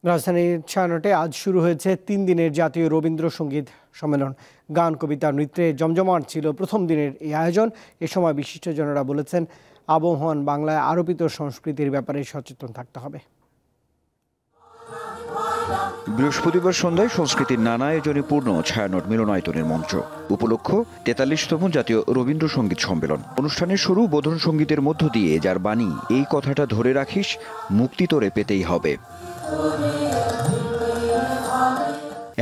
রাজধানীর ছায়ানটে আজ শুরু হয়েছে 3 দিনের জাতীয় রবীন্দ্রসঙ্গীত সম্মেলন। গান, কবিতা, নৃত্যে জমজমাট ছিল প্রথম দিনের এই আয়োজন। এ সময় বিশিষ্টজনেরা বলেছেন, আবহমান বাংলায় আরোপিত সংস্কৃতির ব্যাপারে সচেতন থাকতে হবে। বৃহস্পতিবার সন্ধ্যায় সংস্কৃতির নানা আয়োজনে পূর্ণ ছায়ানট মিলনায়তনের মঞ্চ। উপলক্ষ 43তম জাতীয় রবীন্দ্রসঙ্গীত সম্মেলন। অনুষ্ঠানের শুরু বোধন সঙ্গীতের মধ্য দিয়ে, যার বাণী এই কথাটা ধরে রাখিস, মুক্তি তোরে পেতেই হবে।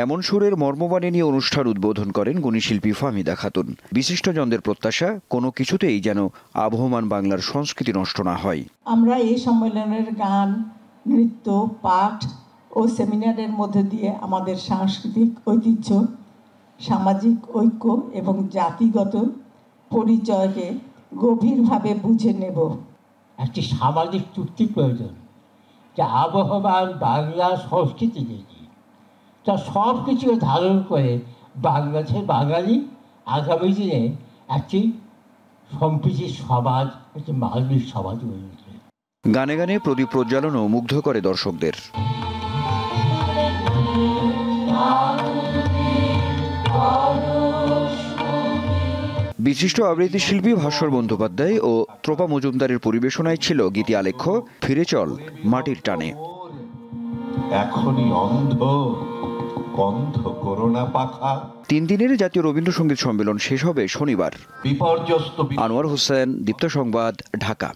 এমন সুরের মর্মবাণী নিয়ে অনুষ্ঠান উদ্বোধন করেন গুণীশিল্পী ফাহমিদা খাতুন। বিশিষ্টজনদের প্রত্যাশা, কোনো কিছুতেই যেন আবহমান বাংলার সংস্কৃতি নষ্ট না হয়। আমরা এই সম্মেলনের গান, নৃত্য, পাঠ ও সেমিনারের মধ্য দিয়ে আমাদের সাংস্কৃতিক ঐতিহ্য, সামাজিক ঐক্য এবং জাতিগত পরিচয়কে গভীরভাবে বুঝে নেব। একটি সামাজিক চুক্তি প্রয়োজন, যে আবহমান বাংলা সংস্কৃতি যেটি, তা সব কিছু ধারণ করে বাংলাদেশের বাঙালি আগামী দিনে একটি সম্প্রীতির সমাজ, একটি মানবিক সমাজ গড়ে উঠবে। গানে গানে প্রদীপ প্রজ্বালনও মুগ্ধ করে দর্শকদের। বিশিষ্ট আবৃত্তি শিল্পী ভাস্বর বন্দ্যোপাধ্যায় ও ত্রপা মজুমদারের পরিবেশনায় ছিল গীতি আলেখ্য ফিরে চল মাটির টানে। এখনই অন্ধ বন্ধ করোনা পাখা। 3 দিনের জাতীয় রবীন্দ্রসঙ্গীত সম্মেলন শেষ হবে শনিবার। বিপর্যস্ত। আনোয়ার হোসেন, দীপ্ত সংবাদ, ঢাকা।